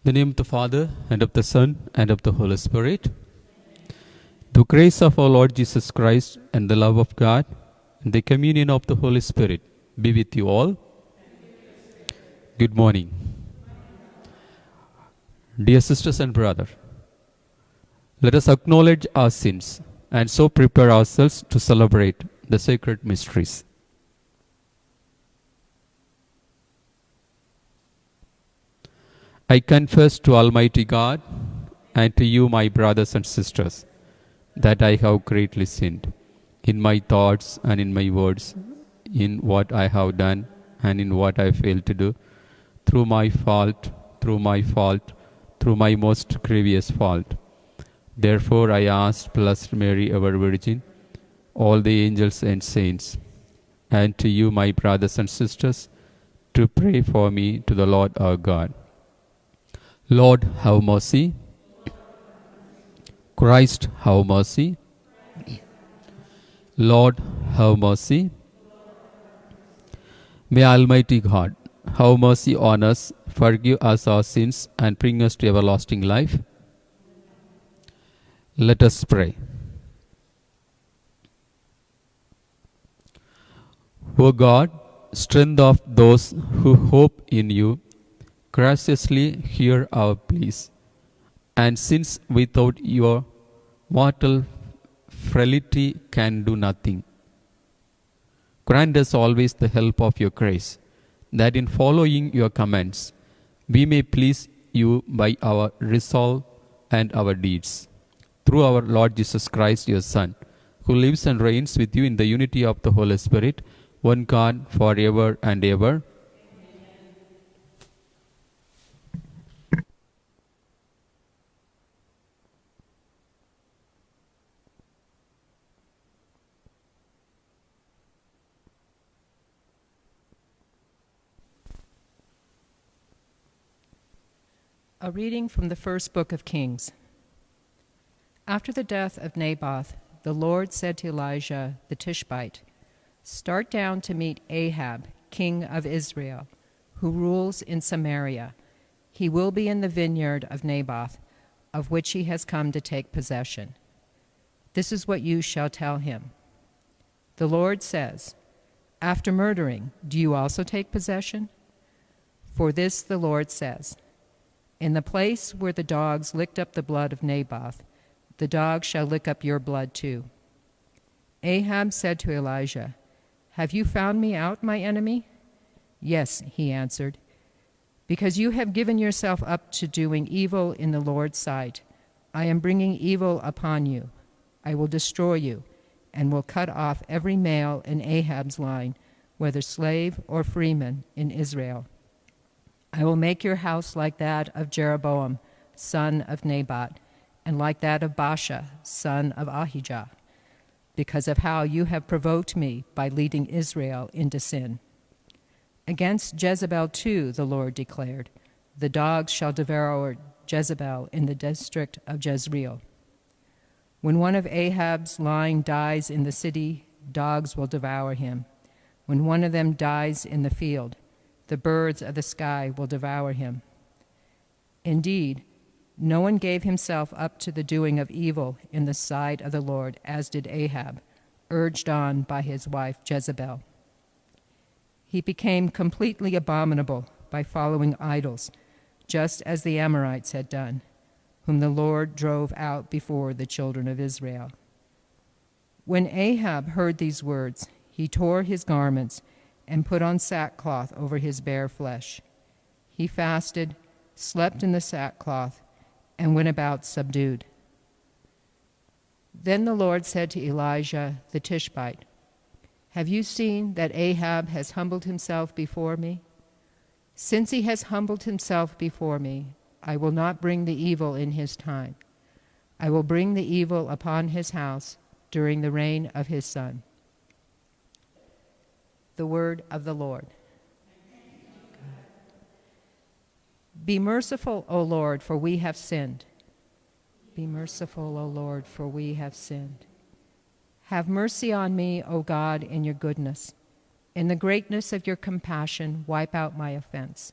In the name of the Father, and of the Son, and of the Holy Spirit. The grace of our Lord Jesus Christ, and the love of God, and the communion of the Holy Spirit be with you all. Good morning. Dear sisters and brothers, let us acknowledge our sins and so prepare ourselves to celebrate the sacred mysteries. I confess to Almighty God and to you, my brothers and sisters, that I have greatly sinned in my thoughts and in my words, in what I have done and in what I failed to do, through my most grievous fault. Therefore I ask Blessed Mary, ever Virgin, all the angels and saints, and to you, my brothers and sisters, to pray for me to the Lord our God. Lord, have mercy. Christ, have mercy. Lord, have mercy. May Almighty God have mercy on us, forgive us our sins, and bring us to everlasting life. Let us pray. O God, strength of those who hope in you, graciously hear our pleas, and since without your mortal frailty can do nothing, grant us always the help of your grace, that in following your commands we may please you by our resolve and our deeds. Through our Lord Jesus Christ, your Son, who lives and reigns with you in the unity of the Holy Spirit, one God, forever and ever. A reading from the first book of Kings. After the death of Naboth, the Lord said to Elijah the Tishbite, "Start down to meet Ahab, king of Israel, who rules in Samaria. He will be in the vineyard of Naboth, of which he has come to take possession. This is what you shall tell him. The Lord says, after murdering, do you also take possession? For this the Lord says, in the place where the dogs licked up the blood of Naboth, the dogs shall lick up your blood too." Ahab said to Elijah, "Have you found me out, my enemy?" "Yes," he answered, "because you have given yourself up to doing evil in the Lord's sight. I am bringing evil upon you. I will destroy you, and will cut off every male in Ahab's line, whether slave or freeman, in Israel. I will make your house like that of Jeroboam, son of Nebat, and like that of Baasha, son of Ahijah, because of how you have provoked me by leading Israel into sin. Against Jezebel too, the Lord declared, the dogs shall devour Jezebel in the district of Jezreel. When one of Ahab's line dies in the city, dogs will devour him. When one of them dies in the field, the birds of the sky will devour him. Indeed, no one gave himself up to the doing of evil in the sight of the Lord, as did Ahab, urged on by his wife Jezebel. He became completely abominable by following idols, just as the Amorites had done, whom the Lord drove out before the children of Israel. When Ahab heard these words, he tore his garments and put on sackcloth over his bare flesh. He fasted, slept in the sackcloth, and went about subdued. Then the Lord said to Elijah the Tishbite, "Have you seen that Ahab has humbled himself before me? Since he has humbled himself before me, I will not bring the evil in his time. I will bring the evil upon his house during the reign of his son." The word of the Lord. Be merciful, O Lord, for we have sinned. Be merciful, O Lord, for we have sinned. Have mercy on me, O God, in your goodness. In the greatness of your compassion, wipe out my offense.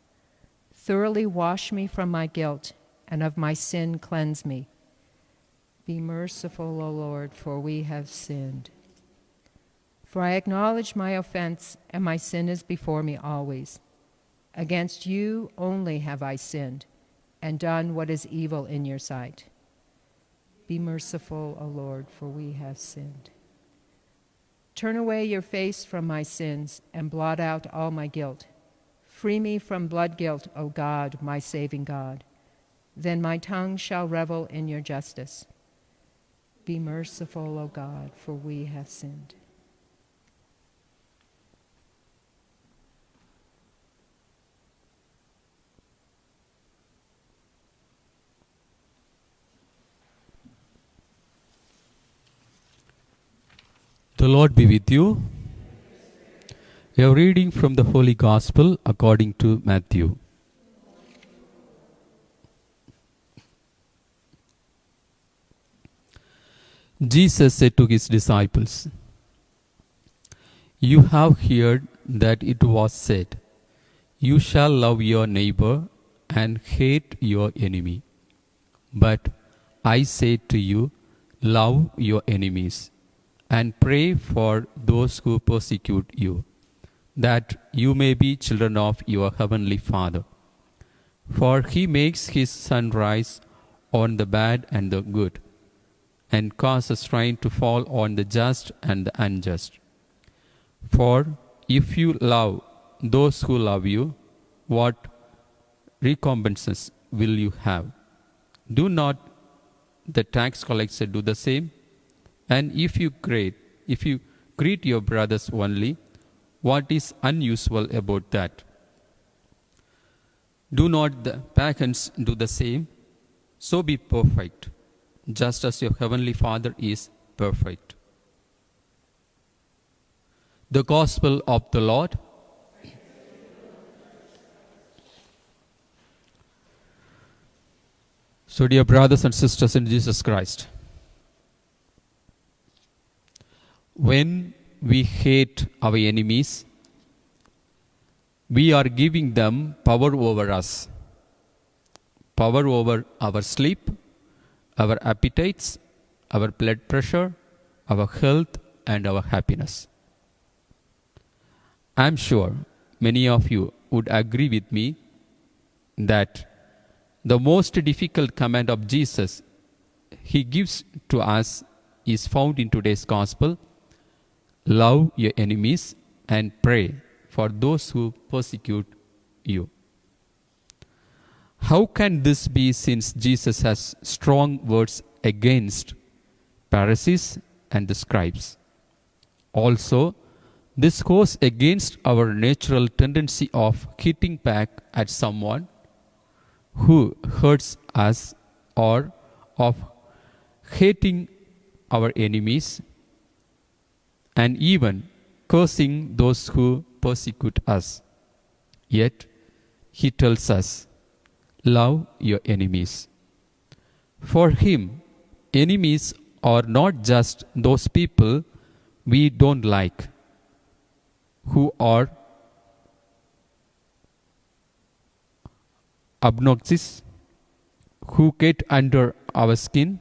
Thoroughly wash me from my guilt, and of my sin cleanse me. Be merciful, O Lord, for we have sinned. For I acknowledge my offense, and my sin is before me always. Against you only have I sinned, and done what is evil in your sight. Be merciful, O Lord, for we have sinned. Turn away your face from my sins, and blot out all my guilt. Free me from blood guilt, O God, my saving God. Then my tongue shall revel in your justice. Be merciful, O God, for we have sinned. The Lord be with you. A reading from the Holy Gospel according to Matthew. Jesus said to his disciples, "You have heard that it was said, 'You shall love your neighbor and hate your enemy.' But I say to you, love your enemies and pray for those who persecute you, that you may be children of your heavenly Father. For he makes his sun rise on the bad and the good, and causes rain to fall on the just and the unjust. For if you love those who love you, what recompenses will you have? Do not the tax collectors do the same? And if you greet your brothers only, what is unusual about that? Do not the pagans do the same? So be perfect, just as your heavenly Father is perfect." The Gospel of the Lord. So, dear brothers and sisters in Jesus Christ, when we hate our enemies, we are giving them power over us, power over our sleep, our appetites, our blood pressure, our health, and our happiness. I am sure many of you would agree with me that the most difficult command of Jesus he gives to us is found in today's gospel: love your enemies and pray for those who persecute you. How can this be, since Jesus has strong words against Pharisees and the scribes? Also, this goes against our natural tendency of hitting back at someone who hurts us, or of hating our enemies and even cursing those who persecute us. Yet, he tells us, love your enemies. For him, enemies are not just those people we don't like, who are obnoxious, who get under our skin,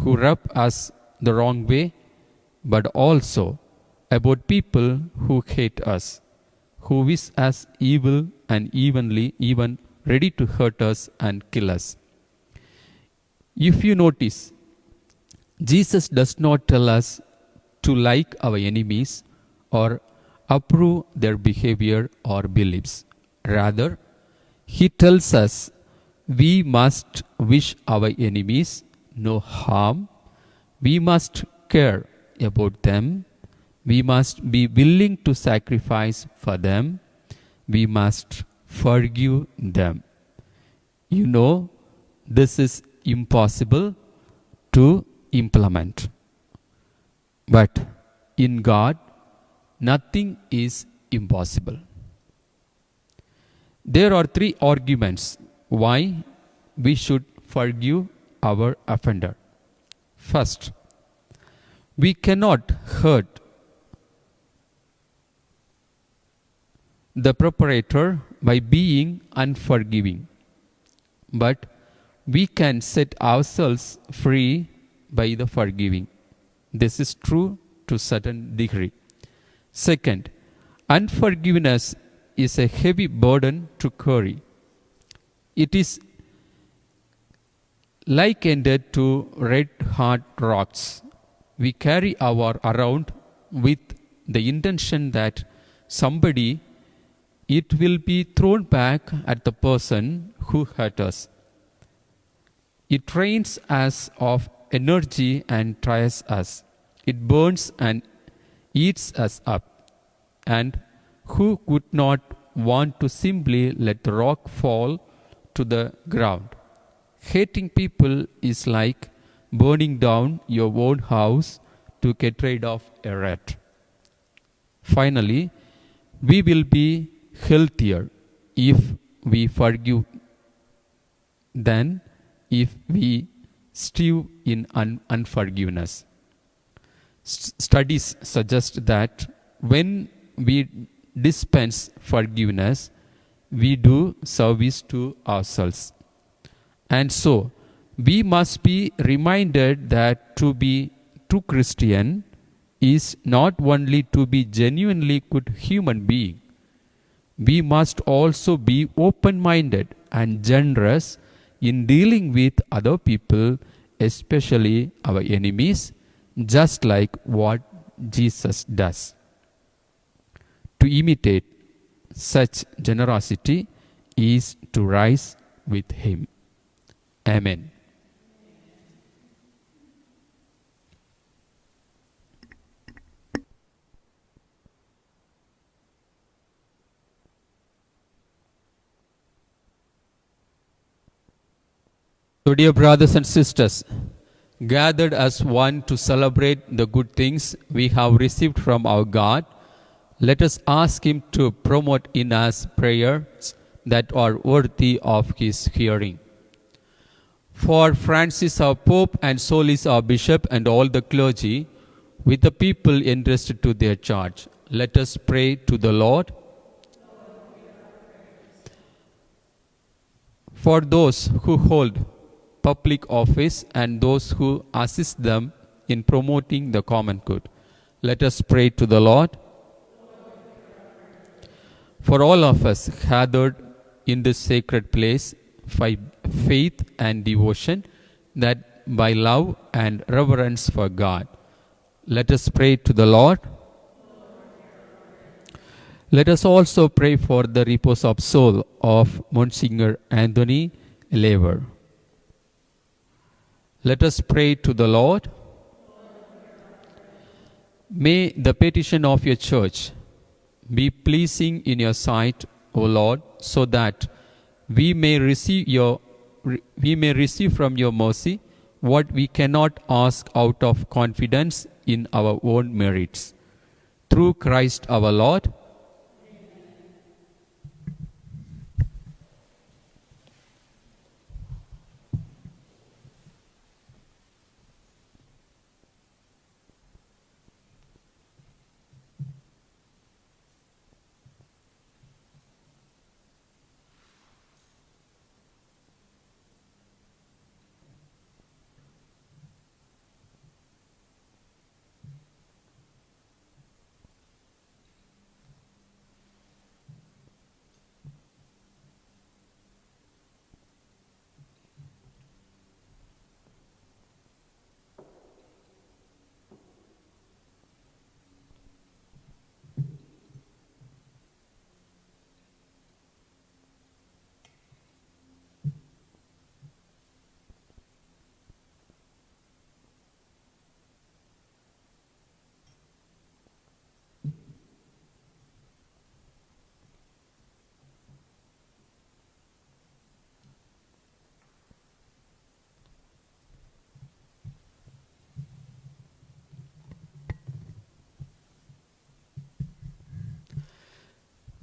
who rub us the wrong way, but also about people who hate us, who wish us evil and even ready to hurt us and kill us. If you notice, Jesus does not tell us to like our enemies or approve their behavior or beliefs. Rather, he tells us we must wish our enemies no harm, we must care about them, we must be willing to sacrifice for them, we must forgive them. You know, this is impossible to implement. But in God, nothing is impossible. There are three arguments why we should forgive our offender. First, we cannot hurt the perpetrator by being unforgiving, but we can set ourselves free by the forgiving. This is true to a certain degree. Second, unforgiveness is a heavy burden to carry. It is likened to red hot rocks we carry around with the intention that somebody it will be thrown back at the person who hurt us. It drains us of energy and tires us. It burns and eats us up. And who would not want to simply let the rock fall to the ground? Hating people is like burning down your own house to get rid of a rat. Finally, we will be healthier if we forgive than if we stew in unforgiveness. Studies suggest that when we dispense forgiveness, we do service to ourselves. And so, we must be reminded that to be true Christian is not only to be genuinely good human being. We must also be open-minded and generous in dealing with other people, especially our enemies, just like what Jesus does. To imitate such generosity is to rise with Him. Amen. So, dear brothers and sisters, gathered as one to celebrate the good things we have received from our God, let us ask Him to promote in us prayers that are worthy of His hearing. For Francis our Pope and Solis our Bishop and all the clergy, with the people entrusted to their charge, let us pray to the Lord. For those who hold public office and those who assist them in promoting the common good, let us pray to the Lord. For all of us gathered in this sacred place, by faith and devotion, that by love and reverence for God, let us pray to the Lord. Let us also pray for the repose of soul of Monsignor Anthony Lever. Let us pray to the Lord. May the petition of your church be pleasing in your sight, O Lord, so that we may receive from your mercy what we cannot ask out of confidence in our own merits. Through Christ our Lord.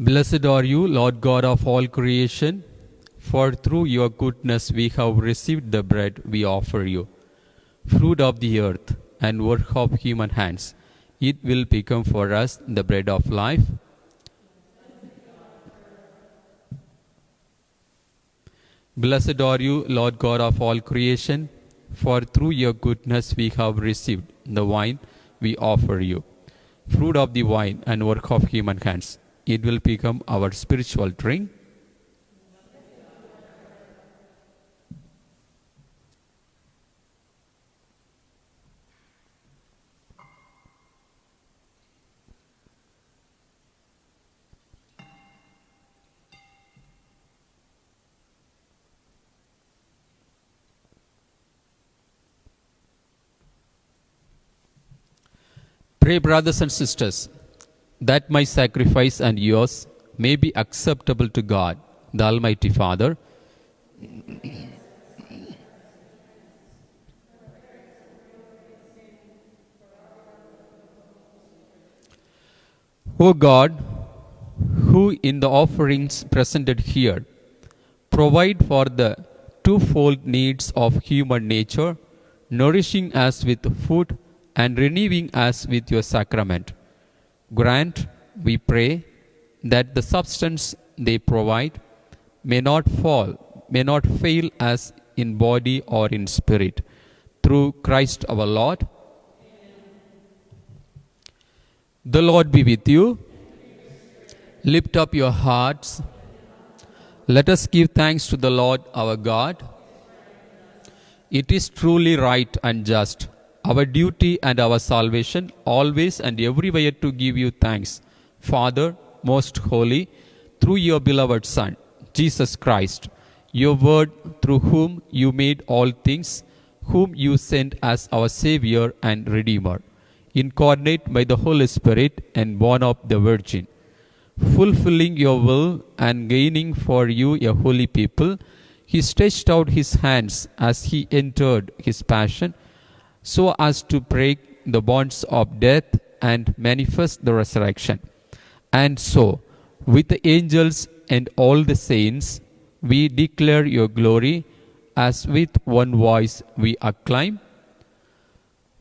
Blessed are you, Lord God of all creation, for through your goodness we have received the bread we offer you, fruit of the earth and work of human hands. It will become for us the bread of life. Blessed are you, Lord God of all creation, for through your goodness we have received the wine we offer you, fruit of the vine and work of human hands. It will become our spiritual drink. Pray, brothers and sisters, that my sacrifice and yours may be acceptable to God, the Almighty Father. O God, who in the offerings presented here provide for the twofold needs of human nature, nourishing us with food and renewing us with your sacrament, grant, we pray, that the substance they provide may not fail us in body or in spirit. Through Christ our Lord. The Lord be with you. Lift up your hearts. Let us give thanks to the Lord our God. It is truly right and just, our duty and our salvation, always and everywhere to give you thanks, Father, most holy, through your beloved Son, Jesus Christ, your word through whom you made all things, whom you sent as our Savior and Redeemer, incarnate by the Holy Spirit and born of the Virgin, fulfilling your will and gaining for you a holy people. He stretched out his hands as he entered his passion, so as to break the bonds of death and manifest the resurrection. And so, with the angels and all the saints, we declare your glory, as with one voice we acclaim,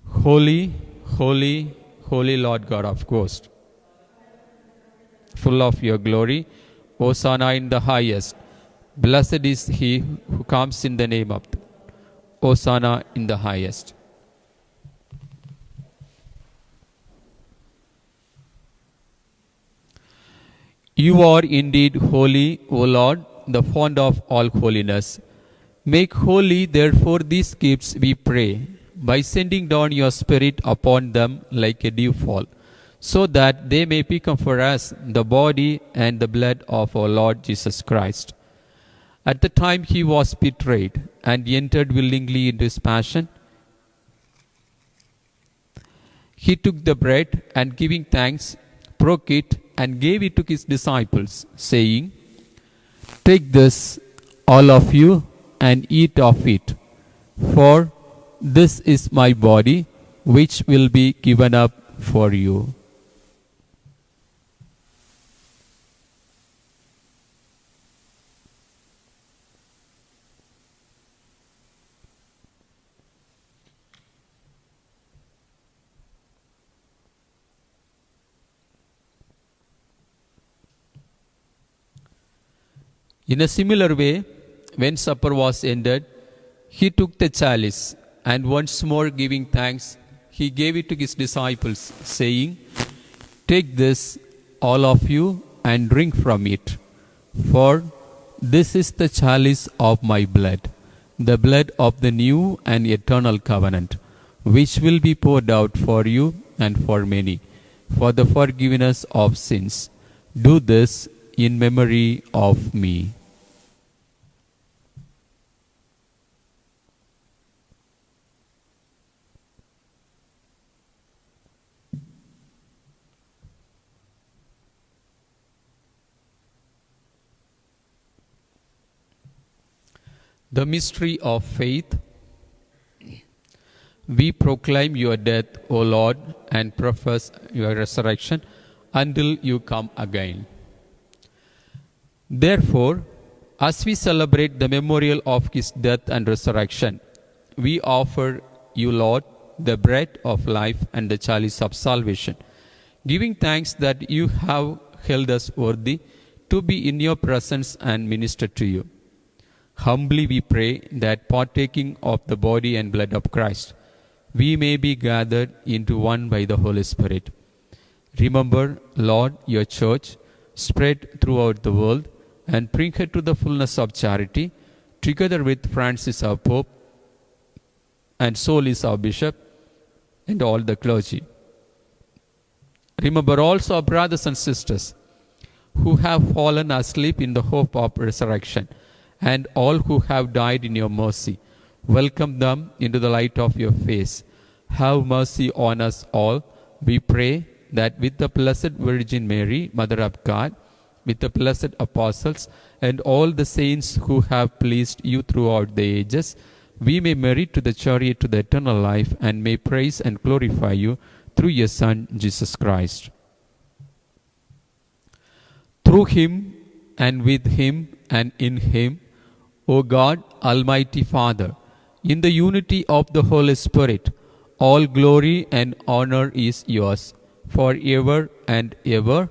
Holy, holy, holy Lord God of hosts, full of your glory, Hosanna in the highest. Blessed is he who comes in the name of the Lord. Hosanna in the highest. You are indeed holy, O Lord, the fount of all holiness. Make holy, therefore, these gifts, we pray, by sending down your Spirit upon them like a dewfall, so that they may become for us the body and the blood of our Lord Jesus Christ. At the time he was betrayed and entered willingly into his passion, he took the bread and giving thanks, broke it and gave it to his disciples, saying, Take this, all of you, and eat of it, for this is my body, which will be given up for you. In a similar way, when supper was ended, he took the chalice, and once more giving thanks, he gave it to his disciples, saying, Take this, all of you, and drink from it, for this is the chalice of my blood, the blood of the new and eternal covenant, which will be poured out for you and for many, for the forgiveness of sins. Do this in memory of me. The mystery of faith. We proclaim your death, O Lord, and profess your resurrection until you come again. Therefore, as we celebrate the memorial of his death and resurrection, we offer you, Lord, the bread of life and the chalice of salvation, giving thanks that you have held us worthy to be in your presence and minister to you. Humbly we pray that partaking of the body and blood of Christ, we may be gathered into one by the Holy Spirit. Remember, Lord, your church spread throughout the world and bring her to the fullness of charity, together with Francis our Pope and Solis our Bishop and all the clergy. Remember also our brothers and sisters who have fallen asleep in the hope of resurrection, and all who have died in your mercy. Welcome them into the light of your face. Have mercy on us all, we pray, that with the Blessed Virgin Mary, Mother of God, with the blessed apostles, and all the saints who have pleased you throughout the ages, we may merit to the chariot to the eternal life, and may praise and glorify you through your Son, Jesus Christ. Through him, and with him, and in him, O God, Almighty Father, in the unity of the Holy Spirit, all glory and honor is yours, forever and ever.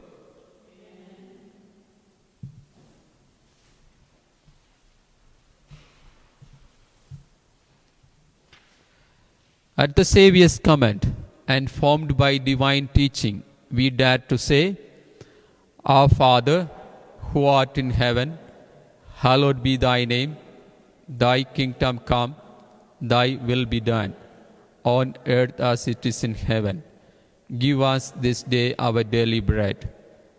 At the Saviour's command, and formed by divine teaching, we dare to say, Our Father, who art in heaven, hallowed be thy name. Thy kingdom come, thy will be done, on earth as it is in heaven. Give us this day our daily bread,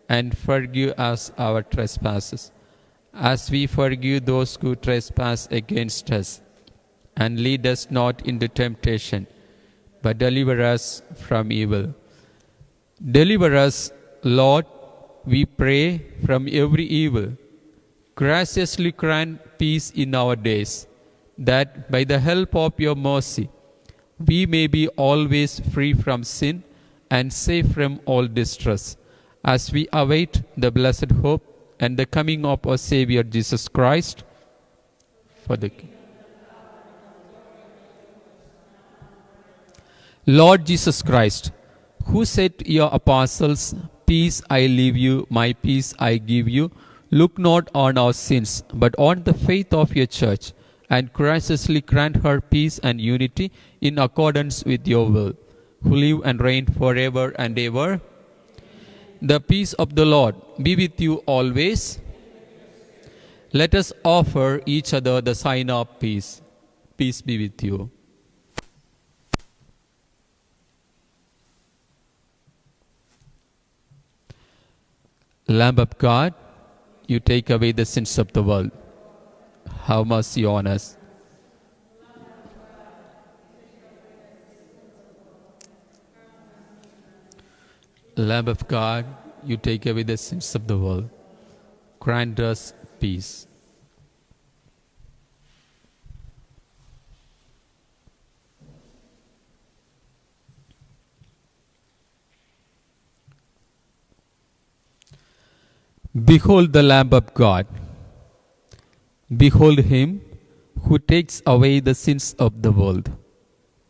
and forgive us our trespasses, as we forgive those who trespass against us. And lead us not into temptation, but deliver us from evil. Deliver us, Lord, we pray, from every evil. Graciously grant peace in our days, that by the help of your mercy we may be always free from sin and safe from all distress, as we await the blessed hope and the coming of our Savior Jesus Christ. For the Lord Jesus Christ, who said to your apostles, Peace I leave you, my peace I give you, look not on our sins, but on the faith of your church, and graciously grant her peace and unity in accordance with your will, who live and reign forever and ever. The peace of the Lord be with you always. Let us offer each other the sign of peace. Peace be with you. Lamb of God, you take away the sins of the world. Have mercy on us. Lamb of God, you take away the sins of the world. Grant us peace. Behold the Lamb of God. Behold him who takes away the sins of the world.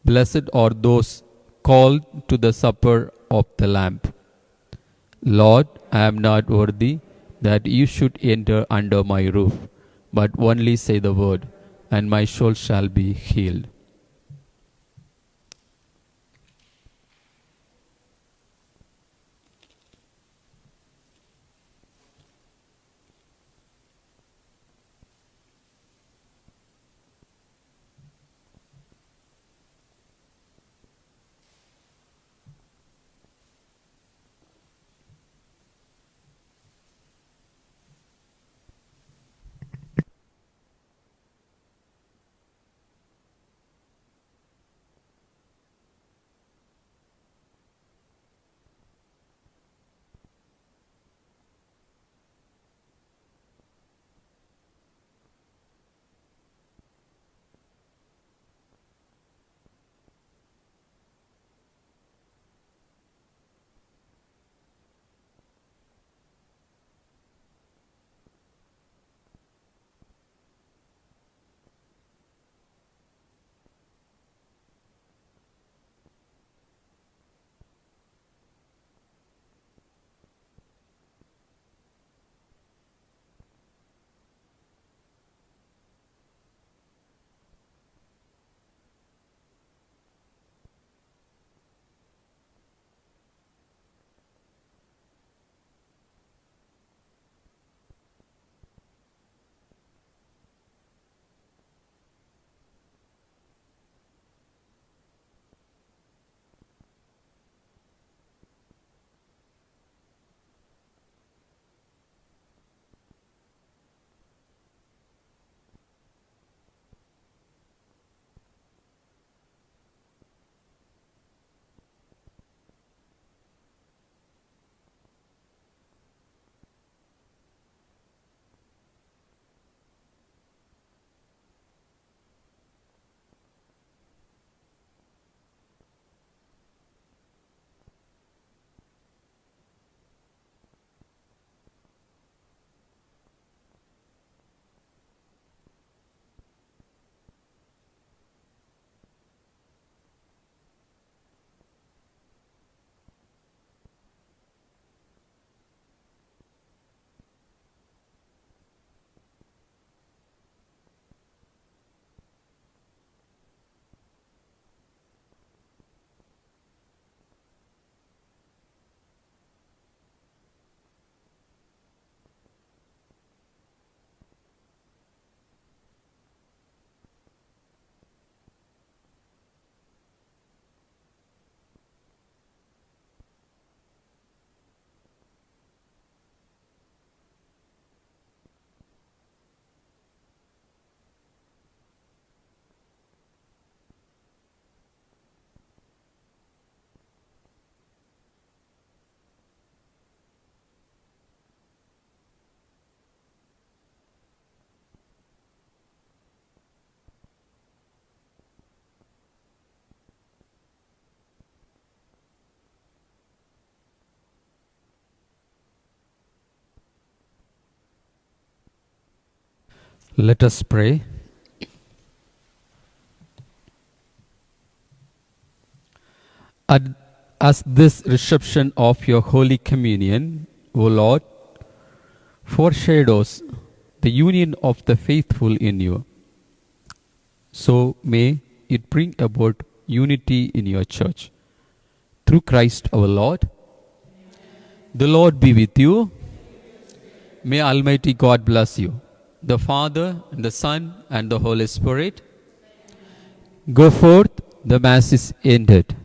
Blessed are those called to the supper of the Lamb. Lord, I am not worthy that you should enter under my roof, but only say the word, and my soul shall be healed. Let us pray. As this reception of your Holy Communion, O Lord, foreshadows the union of the faithful in you, so may it bring about unity in your church. Through Christ our Lord. The Lord be with you. May Almighty God bless you, the Father, and the Son, and the Holy Spirit. Go forth, the Mass is ended.